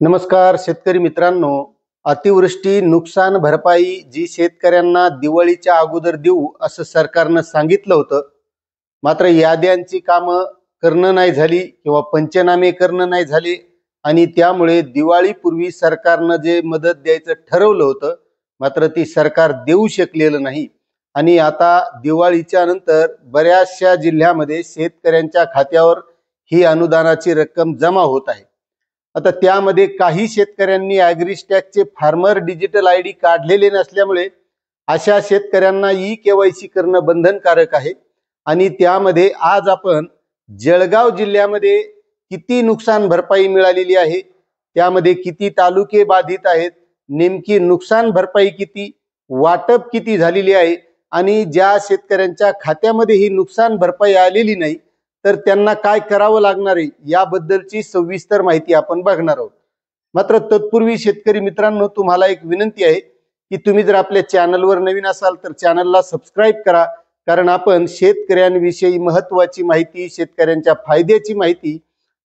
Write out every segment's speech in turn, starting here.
नमस्कार शेतकरी मित्रांनो, अतिवृष्टी नुकसान भरपाई जी शेतकऱ्यांना दिवाळीच्या अगोदर देऊ असं सरकारनं सांगितलं होतं. मात्र याद्यांची कामं करणं नाही झाली किंवा पंचनामे करणं नाही झाले आणि त्यामुळे दिवाळीपूर्वी सरकारनं जे मदत द्यायचं ठरवलं होतं मात्र ती सरकार देऊ शकलेलं नाही. आणि आता दिवाळीच्या नंतर बऱ्याचशा जिल्ह्यामध्ये शेतकऱ्यांच्या खात्यावर ही अनुदानाची रक्कम जमा होत आहे. आता त्यामध्ये काही शेतकऱ्यांनी ॲग्रिस्टॅकचे फार्मर डिजिटल ID काढलेले नसल्यामुळे अशा शेतकऱ्यांना ई-KYC करणं बंधनकारक आहे. आणि त्यामध्ये आज आपण जळगाव जिल्ह्यामध्ये किती नुकसान भरपाई मिळालेली आहे, त्यामध्ये किती तालुके बाधित आहेत, नेमकी नुकसान भरपाई किती, वाटप किती झालेली आहे आणि ज्या शेतकऱ्यांच्या खात्यामध्ये ही नुकसान भरपाई आलेली नाही तर त्यांना काय करावं लागणार आहे याबद्दलची सविस्तर माहिती आपण बघणार आहोत. मात्र तत्पूर्वी शेतकरी मित्रांनो, तुम्हाला एक विनंती आहे की तुम्ही जर आपल्या चॅनलवर नवीन असाल तर चॅनलला सबस्क्राईब करा, कारण आपण शेतकऱ्यांविषयी महत्त्वाची माहिती, शेतकऱ्यांच्या फायद्याची माहिती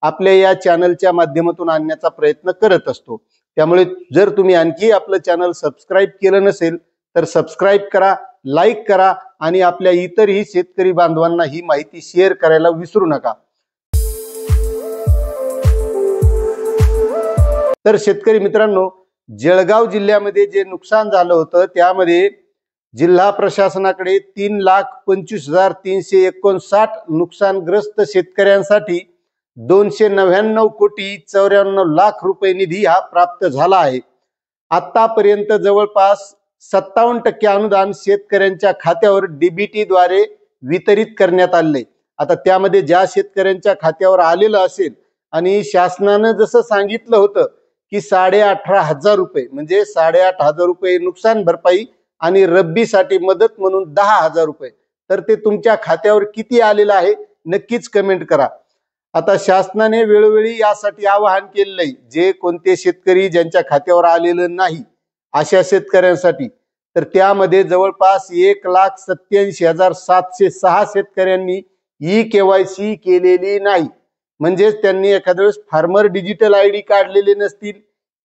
आपल्या या चॅनलच्या माध्यमातून आणण्याचा प्रयत्न करत असतो. त्यामुळे जर तुम्ही आणखी आपलं चॅनल सबस्क्राईब केलं नसेल तर सबस्क्राईब करा, लाईक करा आणि आपल्या इतरही शेतकरी बांधवांना ही माहिती शेअर करायला विसरू नका. तर शेतकरी मित्रांनो, जळगाव जिल्ह्यामध्ये जे नुकसान झालं होतं त्यामध्ये जिल्हा प्रशासनाकडे 3,25,359 नुकसानग्रस्त शेतकऱ्यांसाठी 299 कोटी 94 लाख रुपये निधी हा प्राप्त झाला आहे. आतापर्यंत जवळपास 57% अनुदान शेतकऱ्यांच्या खात्यावर DBT द्वारे वितरित करण्यात आले. आता त्यामध्ये ज्या शेतकऱ्यांच्या खात्यावर आलेलं असेल आणि शासनानं जसं सांगितलं होतं की 18,500 रुपये म्हणजे 8,500 रुपये नुकसान भरपाई आणि रब्बीसाठी मदत म्हणून 10,000 रुपये, तर ते तुमच्या खात्यावर किती आलेलं आहे नक्कीच कमेंट करा. आता शासनाने वेळोवेळी यासाठी आवाहन केलेलं आहे, जे कोणते शेतकरी ज्यांच्या खात्यावर आलेलं नाही अशा शेतकऱ्यांसाठी, तर त्यामध्ये जवळपास 1,87,706 शेतकऱ्यांनी ई-KYC केलेली नाही. म्हणजेच त्यांनी एखाद्या वेळेस फार्मर डिजिटल ID काढलेले नसतील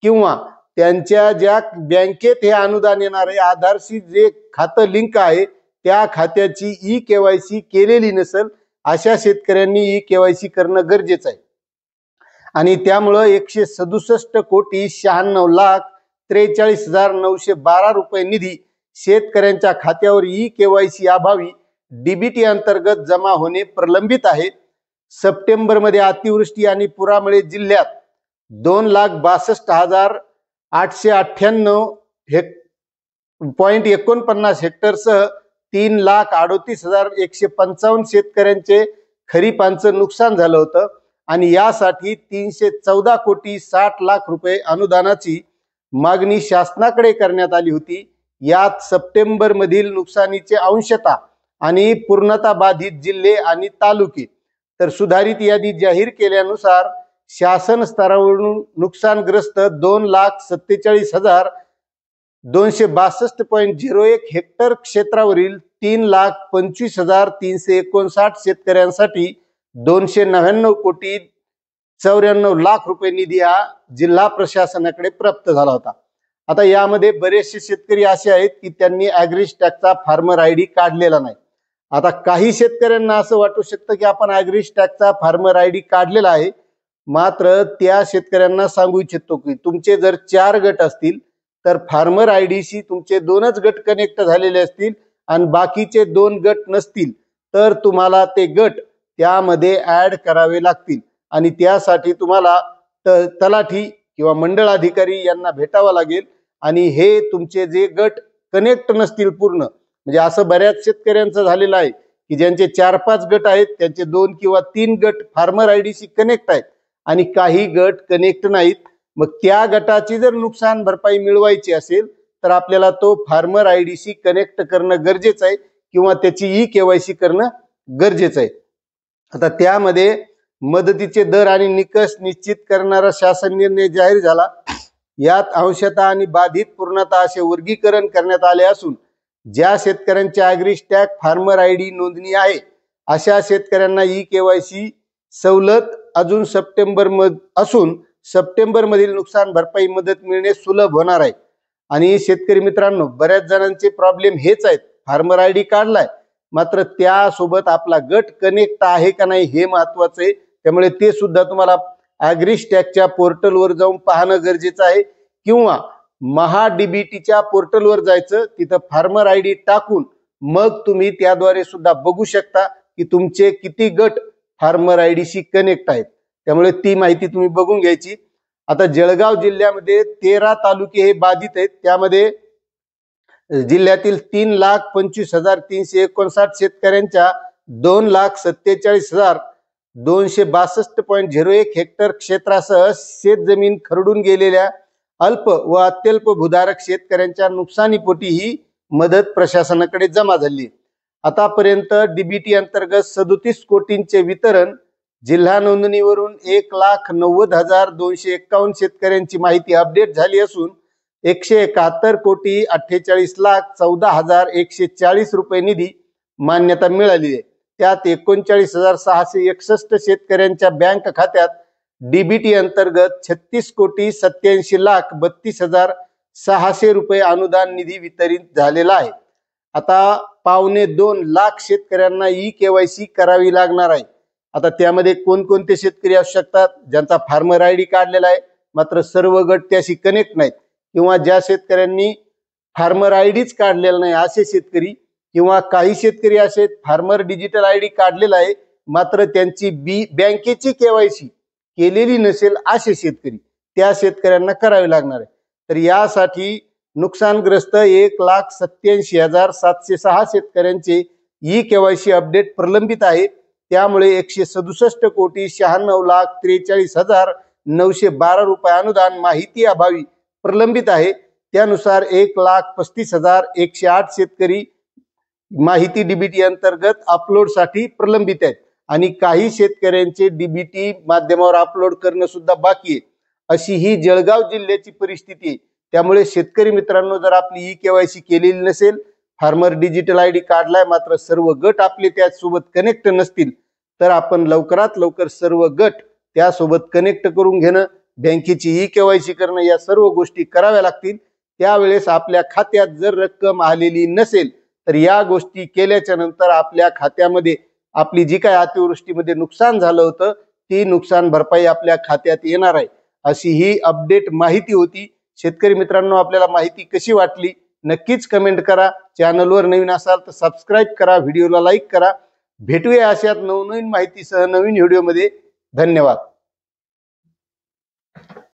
किंवा त्यांच्या ज्या बँकेत हे अनुदान येणार आहे आधारशी जे खातं लिंक आहे त्या खात्याची ई-KYC केलेली नसेल अशा शेतकऱ्यांनी ई-KYC करणं गरजेचं आहे. आणि त्यामुळं 167,96,43,912 रुपये निधी शेतकऱ्यांच्या खात्यावर ई-KYC अभावी DBT अंतर्गत जमा होणे प्रलंबित आहे. सप्टेंबर मध्ये अतिवृष्टी आणि पुरामुळे जिल्ह्यात 2,62,898.49 हेक्टरसह 3,38,155 शेतकऱ्यांचे खरीपांचं नुकसान झालं होतं आणि यासाठी 314 कोटी 60 लाख रुपये अनुदानाची मागणी शासनाकडे करण्यात आली होती. यात सप्टेंबर मधील नुकसानीचे अंशतः आणि पूर्णतः बाधित जिल्हे आणि तालुके तर सुधारित यादी जाहीर केल्यानुसार शासन स्तरावरून नुकसानग्रस्त 2,47,262.01 हेक्टर क्षेत्रावरील 3,25,359 शेतकऱ्यांसाठी 299 कोटी 94 लाख रुपये निधी हा जिल्हा प्रशासनाकडे प्राप्त झाला होता. आता यामध्ये बरेचसे शेतकरी असे आहेत की त्यांनी ॲग्रिस्टॅकचा फार्मर ID काढलेला नाही. आता काही शेतकऱ्यांना असं वाटू शकतं की आपण ॲग्रिस्टॅकचा फार्मर ID काढलेला आहे, मात्र त्या शेतकऱ्यांना सांगू इच्छितो की तुमचे जर 4 गट असतील तर फार्मर IDशी तुमचे 2च गट कनेक्ट झालेले असतील आणि बाकीचे 2 गट नसतील तर तुम्हाला ते गट त्यामध्ये ॲड करावे लागतील आणि त्यासाठी तुम्हाला तलाठी किंवा मंडळ अधिकारी यांना भेटावं लागेल. आणि हे तुमचे जे गट कनेक्ट नसतील पूर्ण, म्हणजे असं बऱ्याच शेतकऱ्यांचं झालेलं आहे की ज्यांचे 4-5 गट आहेत त्यांचे 2 किंवा 3 गट फार्मर IDशी कनेक्ट आहेत आणि काही गट कनेक्ट नाहीत. मग त्या गटाची जर नुकसान भरपाई मिळवायची असेल तर आपल्याला तो फार्मर IDशी कनेक्ट करणं गरजेचं आहे किंवा त्याची ई-KYC करणं गरजेचं आहे. आता त्यामध्ये मदतीचे दर आणि निकष निश्चित करणारा शासन निर्णय जाहीर झाला. यात अंशतः आणि बाधित पूर्णतः असे वर्गीकरण करण्यात आले असून ज्या शेतकऱ्यांच्या ॲग्रिस्टॅक फार्मर ID नोंदणी आहे अशा शेतकऱ्यांना ई-KYC सवलत अजून सप्टेंबर मध्ये असून सप्टेंबर मधील नुकसान भरपाई मदत मिळणे सुलभ होणार आहे। आणि शेतकरी मित्रांनो, बऱ्याच जणांचे प्रॉब्लेम हेच आहेत, फार्मर आयडी काढलाय मात्र त्यासोबत आपला गट कनेक्ट आहे का नाही हे महत्वाचं आहे। त्यामुळे ते सुद्धा तुम्हाला ॲग्रीस्टॅकच्या पोर्टलवर जाऊन पाहणं गरजेचं आहे किंवा महाडीबीटीच्या पोर्टलवर जायचं, तिथं फार्मर आयडी टाकून मग तुम्ही त्याद्वारे सुद्धा बघू शकता की तुमचे किती गट फार्मर आयडीशी कनेक्ट आहेत। त्यामुळे ती माहिती तुम्ही बघून घ्यायची। आता जळगाव जिल्ह्यामध्ये 13 तालुके हे बाधित आहेत। त्यामध्ये जिल्ह्यातील 3,25,359 शेतकऱ्यांच्या 2,47,262.01 हेक्टर क्षेत्रासह शेतजमीन खरडून गेलेल्या अल्प व अत्यल्प भूधारक शेतकऱ्यांच्या नुकसानीपोटी ही मदत प्रशासनाकडे जमा झाली। आतापर्यंत डीबीटी अंतर्गत 37 कोटींचे वितरण, जिल्हा नोंदणीवरून 1,90,251 शेतकऱ्यांची माहिती अपडेट झाली असून 171,48,14,140 रुपये निधी मान्यता मिळाली आहे। त्यात 39,661 शेतकऱ्यांच्या बँक खात्यात डीबीटी अंतर्गत 36,87,32,600 रुपये अनुदान निधी वितरित झालेला आहे। आता 1.25 लाख शेतकऱ्यांना ई-केवायसी करावी लागणार आहे। आता त्यामध्ये कोणकोणते शेतकरी असू शकतात? ज्यांचा फार्मर आयडी काढलेला आहे मात्र सर्व गट त्याशी कनेक्ट नाहीत, किंवा ज्या शेतकऱ्यांनी फार्मर आयडीच काढलेला नाही असे शेतकरी, किंवा काही शेतकरी असे फार्मर डिजिटल आयडी काढलेला आहे मात्र त्यांची बँकेची केवायसी केलेली नसेल असे शेतकरी, त्या शेतकऱ्यांना करावे लागणार आहे। तर यासाठी नुकसानग्रस्त 1,87,706 शेतकऱ्यांचे ई-केवायसी अपडेट प्रलंबित आहे। त्यामुळे 167,96,43,912 रुपये अनुदान माहिती अभावी प्रलंबित आहे। त्यानुसार 1,35,108 शेतकरी माहिती डीबीटी अंतर्गत अपलोडसाठी प्रलंबित आहेत आणि काही शेतकऱ्यांचे डीबीटी माध्यमावर अपलोड करणं सुद्धा बाकी आहे। अशी ही जळगाव जिल्ह्याची परिस्थिती आहे। त्यामुळे शेतकरी मित्रांनो, जर आपली ई-केवायसी केलेली नसेल, फार्मर डिजिटल आयडी काढलाय मात्र सर्व गट आपले त्यासोबत कनेक्ट नसतील, तर आपण लवकरात लवकर सर्व गट त्यासोबत कनेक्ट करून घेणं, बँकेची ई-केवायसी करणं, या सर्व गोष्टी कराव्या लागतील। त्यावेळेस आपल्या खात्यात जर रक्कम आलेली नसेल तर या गोष्टी केल्याच्या नंतर आपल्या खात्यामध्ये आपली जी काय अतिवृष्टीमध्ये नुकसान झालं होतं ती नुकसान भरपाई आपल्या खात्यात येणार आहे, अशी ही अपडेट माहिती होती। शेतकरी मित्रांनो, आपल्याला माहिती कशी वाटली नक्कीच कमेंट करा। चॅनलवर नवीन असाल तर सबस्क्राईब करा, व्हिडिओला लाईक करा। भेटूया अशाच नवनवीन माहितीसह नवीन व्हिडिओमध्ये। धन्यवाद।